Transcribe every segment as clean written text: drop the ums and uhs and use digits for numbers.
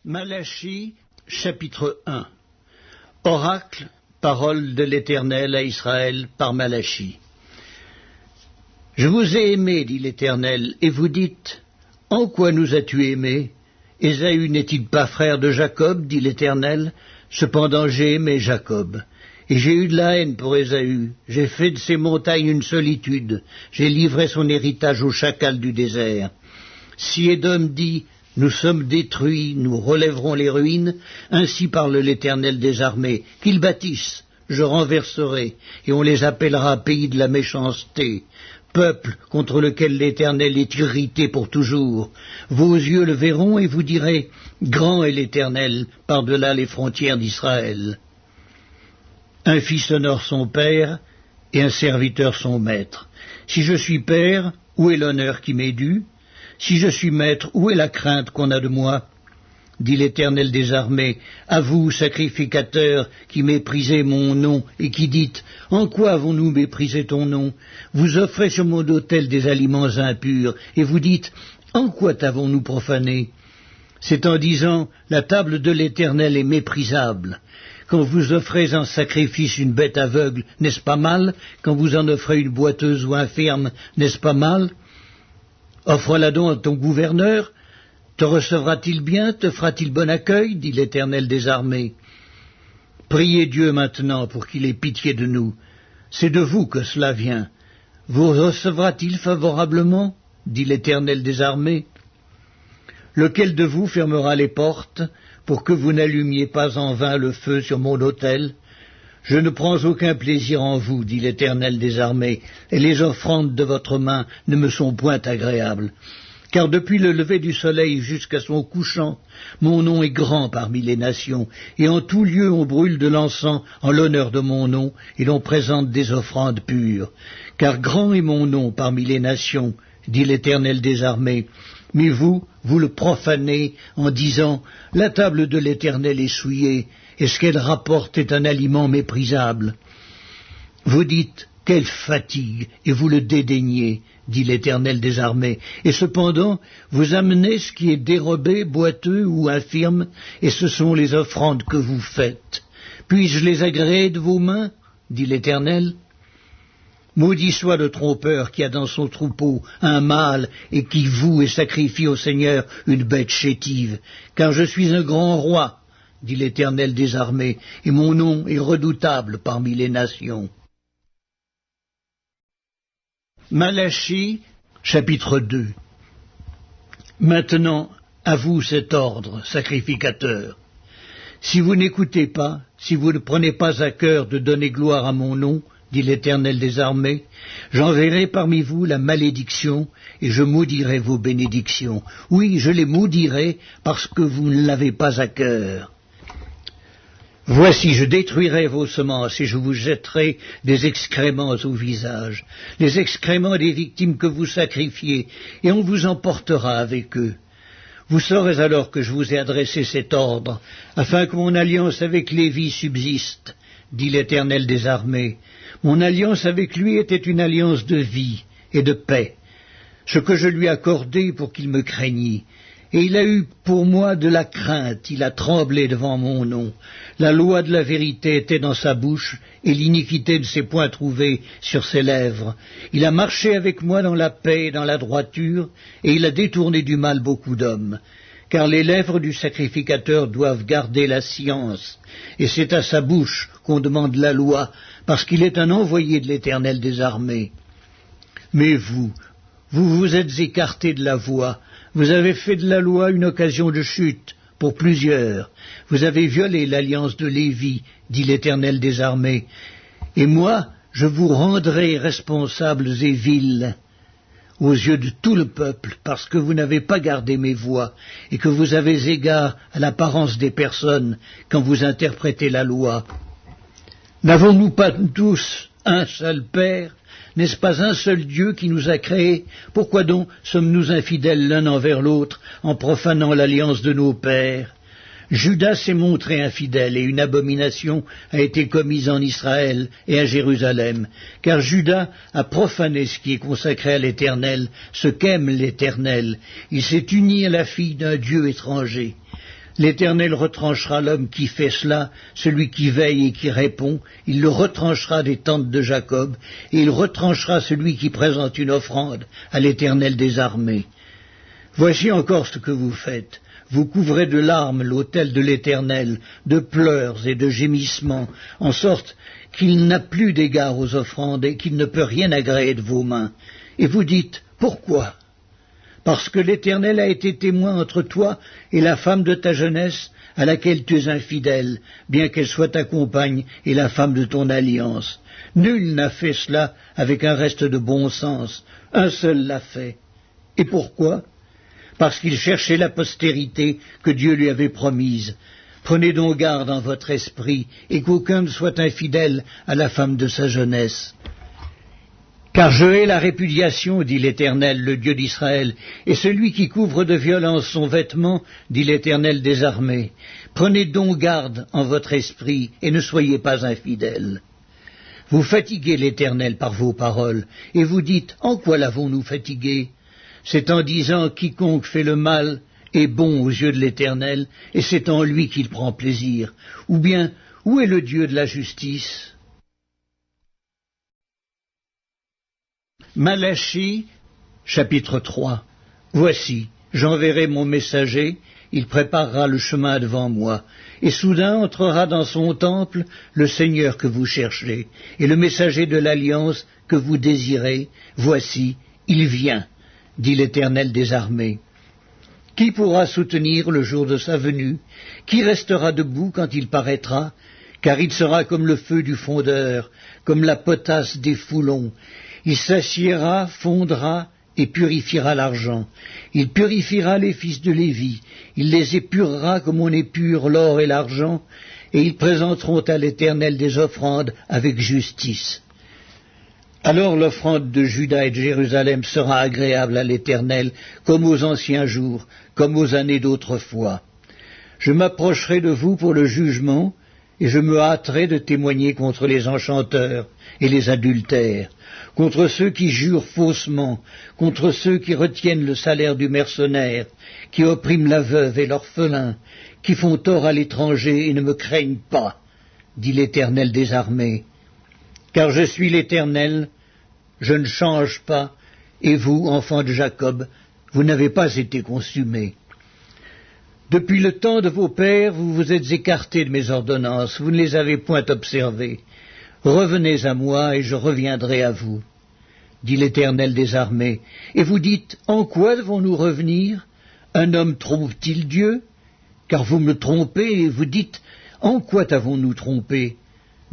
Malachie, chapitre 1. Oracle, parole de l'Éternel à Israël par Malachie. Je vous ai aimé, dit l'Éternel, et vous dites, en quoi nous as-tu aimés? Ésaü n'est-il pas frère de Jacob, dit l'Éternel? Cependant j'ai aimé Jacob. Et j'ai eu de la haine pour Ésaü. J'ai fait de ses montagnes une solitude. J'ai livré son héritage aux chacals du désert. Si Édom dit, nous sommes détruits, nous relèverons les ruines, ainsi parle l'Éternel des armées, qu'ils bâtissent, je renverserai, et on les appellera pays de la méchanceté, peuple contre lequel l'Éternel est irrité pour toujours. Vos yeux le verront et vous direz, grand est l'Éternel, par-delà les frontières d'Israël. Un fils honore son père, et un serviteur son maître. Si je suis père, où est l'honneur qui m'est dû? Si je suis maître, où est la crainte qu'on a de moi? Dit l'Éternel des armées, à vous, sacrificateurs, qui méprisez mon nom, et qui dites, en quoi avons-nous méprisé ton nom? Vous offrez sur mon autel des aliments impurs, et vous dites, en quoi t'avons-nous profané? C'est en disant, la table de l'Éternel est méprisable. Quand vous offrez en sacrifice une bête aveugle, n'est-ce pas mal? Quand vous en offrez une boiteuse ou infirme, n'est-ce pas mal? Offre-la donc à ton gouverneur, te recevra-t-il bien, te fera-t-il bon accueil, dit l'Éternel des armées. Priez Dieu maintenant pour qu'il ait pitié de nous. C'est de vous que cela vient. Vous recevra-t-il favorablement, dit l'Éternel des armées. Lequel de vous fermera les portes pour que vous n'allumiez pas en vain le feu sur mon autel? Je ne prends aucun plaisir en vous, dit l'Éternel des armées, et les offrandes de votre main ne me sont point agréables. Car depuis le lever du soleil jusqu'à son couchant, mon nom est grand parmi les nations, et en tout lieu on brûle de l'encens en l'honneur de mon nom, et l'on présente des offrandes pures. Car grand est mon nom parmi les nations, dit l'Éternel des armées. Mais vous, vous le profanez en disant, la table de l'Éternel est souillée, et ce qu'elle rapporte est un aliment méprisable. Vous dites, quelle fatigue, et vous le dédaignez, dit l'Éternel des armées, et cependant vous amenez ce qui est dérobé, boiteux ou infirme, et ce sont les offrandes que vous faites. Puis-je les agréer de vos mains, dit l'Éternel? Maudit soit le trompeur qui a dans son troupeau un mâle et qui voue et sacrifie au Seigneur une bête chétive, car je suis un grand roi, dit l'Éternel des armées, et mon nom est redoutable parmi les nations. Malachie, chapitre 2. Maintenant, à vous cet ordre, sacrificateurs. Si vous n'écoutez pas, si vous ne prenez pas à cœur de donner gloire à mon nom, dit l'Éternel des armées, j'enverrai parmi vous la malédiction, et je maudirai vos bénédictions. Oui, je les maudirai, parce que vous ne l'avez pas à cœur. Voici, je détruirai vos semences, et je vous jetterai des excréments au visage, les excréments des victimes que vous sacrifiez, et on vous emportera avec eux. Vous saurez alors que je vous ai adressé cet ordre, afin que mon alliance avec Lévi subsiste, dit l'Éternel des armées. Mon alliance avec lui était une alliance de vie et de paix, ce que je lui accordai pour qu'il me craignît. Et il a eu pour moi de la crainte, il a tremblé devant mon nom. La loi de la vérité était dans sa bouche, et l'iniquité ne s'est point trouvée sur ses lèvres. Il a marché avec moi dans la paix et dans la droiture, et il a détourné du mal beaucoup d'hommes. Car les lèvres du sacrificateur doivent garder la science, et c'est à sa bouche qu'on demande la loi, parce qu'il est un envoyé de l'Éternel des armées. Mais vous vous êtes écartés de la voie, vous avez fait de la loi une occasion de chute pour plusieurs, vous avez violé l'alliance de Lévi, dit l'Éternel des armées, et moi je vous rendrai responsables et vils aux yeux de tout le peuple, parce que vous n'avez pas gardé mes voies, et que vous avez égard à l'apparence des personnes quand vous interprétez la loi. N'avons-nous pas tous un seul Père? N'est-ce pas un seul Dieu qui nous a créés? Pourquoi donc sommes-nous infidèles l'un envers l'autre en profanant l'alliance de nos pères? Judas s'est montré infidèle et une abomination a été commise en Israël et à Jérusalem, car Judas a profané ce qui est consacré à l'Éternel, ce qu'aime l'Éternel. Il s'est uni à la fille d'un Dieu étranger. L'Éternel retranchera l'homme qui fait cela, celui qui veille et qui répond, il le retranchera des tentes de Jacob, et il retranchera celui qui présente une offrande à l'Éternel des armées. Voici encore ce que vous faites. Vous couvrez de larmes l'autel de l'Éternel, de pleurs et de gémissements, en sorte qu'il n'a plus d'égard aux offrandes et qu'il ne peut rien agréer de vos mains. Et vous dites, pourquoi ? Parce que l'Éternel a été témoin entre toi et la femme de ta jeunesse, à laquelle tu es infidèle, bien qu'elle soit ta compagne et la femme de ton alliance. Nul n'a fait cela avec un reste de bon sens, un seul l'a fait. Et pourquoi ? Parce qu'il cherchait la postérité que Dieu lui avait promise. Prenez donc garde en votre esprit, et qu'aucun ne soit infidèle à la femme de sa jeunesse. Car je hais la répudiation, dit l'Éternel, le Dieu d'Israël, et celui qui couvre de violence son vêtement, dit l'Éternel des armées. Prenez donc garde en votre esprit, et ne soyez pas infidèles. Vous fatiguez l'Éternel par vos paroles, et vous dites, en quoi l'avons-nous fatigué ? C'est en disant, quiconque fait le mal est bon aux yeux de l'Éternel, et c'est en lui qu'il prend plaisir. Ou bien, où est le Dieu de la justice ? Malachie, chapitre 3. Voici, j'enverrai mon messager, il préparera le chemin devant moi, et soudain entrera dans son temple le Seigneur que vous cherchez, et le messager de l'alliance que vous désirez. Voici, il vient, dit l'Éternel des armées. Qui pourra soutenir le jour de sa venue? Qui restera debout quand il paraîtra? Car il sera comme le feu du fondeur, comme la potasse des foulons. Il s'assiera, fondra et purifiera l'argent. Il purifiera les fils de Lévi. Il les épurera comme on épure l'or et l'argent, et ils présenteront à l'Éternel des offrandes avec justice. Alors l'offrande de Juda et de Jérusalem sera agréable à l'Éternel, comme aux anciens jours, comme aux années d'autrefois. Je m'approcherai de vous pour le jugement, et je me hâterai de témoigner contre les enchanteurs et les adultères, contre ceux qui jurent faussement, contre ceux qui retiennent le salaire du mercenaire, qui oppriment la veuve et l'orphelin, qui font tort à l'étranger et ne me craignent pas, dit l'Éternel des armées. Car je suis l'Éternel, je ne change pas, et vous, enfants de Jacob, vous n'avez pas été consumés. Depuis le temps de vos pères, vous vous êtes écartés de mes ordonnances, vous ne les avez point observées. Revenez à moi, et je reviendrai à vous, dit l'Éternel des armées. Et vous dites, en quoi devons-nous revenir? Un homme trompe-t-il Dieu? Car vous me trompez, et vous dites, en quoi t'avons-nous trompé?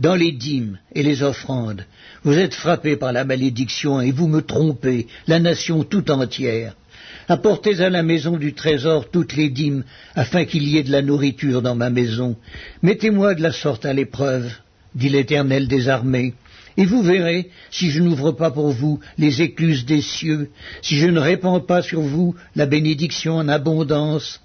Dans les dîmes et les offrandes, vous êtes frappés par la malédiction et vous me trompez, la nation tout entière. Apportez à la maison du trésor toutes les dîmes, afin qu'il y ait de la nourriture dans ma maison. Mettez-moi de la sorte à l'épreuve, dit l'Éternel des armées, et vous verrez si je n'ouvre pas pour vous les écluses des cieux, si je ne répands pas sur vous la bénédiction en abondance.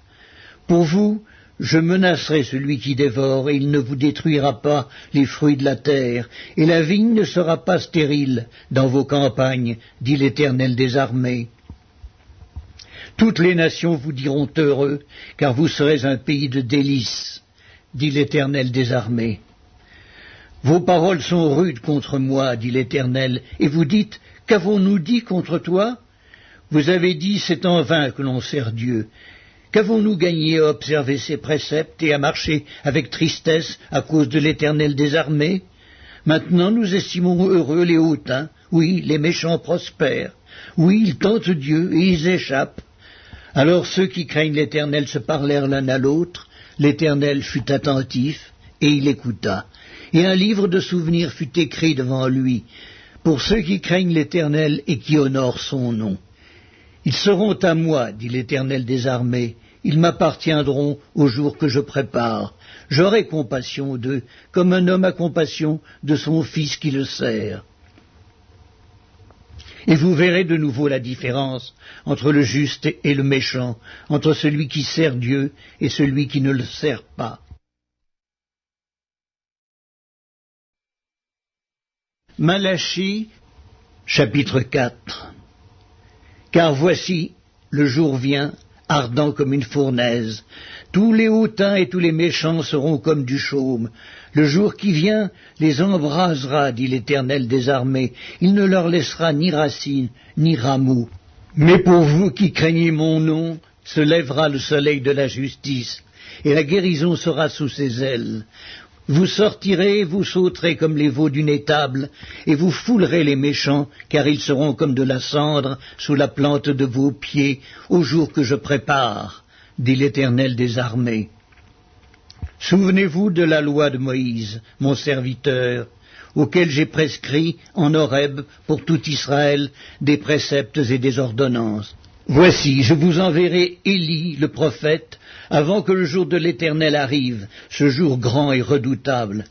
Pour vous, je menacerai celui qui dévore, et il ne vous détruira pas les fruits de la terre, et la vigne ne sera pas stérile dans vos campagnes, dit l'Éternel des armées. Toutes les nations vous diront heureux, car vous serez un pays de délices, dit l'Éternel des armées. Vos paroles sont rudes contre moi, dit l'Éternel, et vous dites, qu'avons-nous dit contre toi? Vous avez dit, c'est en vain que l'on sert Dieu. Qu'avons-nous gagné à observer ses préceptes et à marcher avec tristesse à cause de l'Éternel des armées? Maintenant nous estimons heureux les hautains, oui, les méchants prospèrent, oui, ils tentent Dieu et ils échappent. Alors ceux qui craignent l'Éternel se parlèrent l'un à l'autre, l'Éternel fut attentif, et il écouta, et un livre de souvenirs fut écrit devant lui, pour ceux qui craignent l'Éternel et qui honorent son nom. Ils seront à moi, dit l'Éternel des armées, ils m'appartiendront au jour que je prépare. J'aurai compassion d'eux, comme un homme a compassion de son fils qui le sert. Et vous verrez de nouveau la différence entre le juste et le méchant, entre celui qui sert Dieu et celui qui ne le sert pas. Malachie, chapitre 4. Car voici, le jour vient, ardent comme une fournaise. Tous les hautains et tous les méchants seront comme du chaume. Le jour qui vient les embrasera, dit l'Éternel des armées. Il ne leur laissera ni racine, ni rameau. Mais pour vous qui craignez mon nom, se lèvera le soleil de la justice, et la guérison sera sous ses ailes. Vous sortirez, vous sauterez comme les veaux d'une étable, et vous foulerez les méchants, car ils seront comme de la cendre sous la plante de vos pieds, au jour que je prépare, dit l'Éternel des armées. Souvenez-vous de la loi de Moïse, mon serviteur, auquel j'ai prescrit en Horeb pour tout Israël des préceptes et des ordonnances. Voici, je vous enverrai Élie, le prophète, avant que le jour de l'Éternel arrive, ce jour grand et redoutable.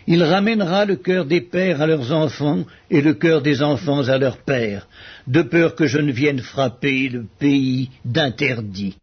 Il ramènera le cœur des pères à leurs enfants et le cœur des enfants à leurs pères, de peur que je ne vienne frapper le pays d'interdit.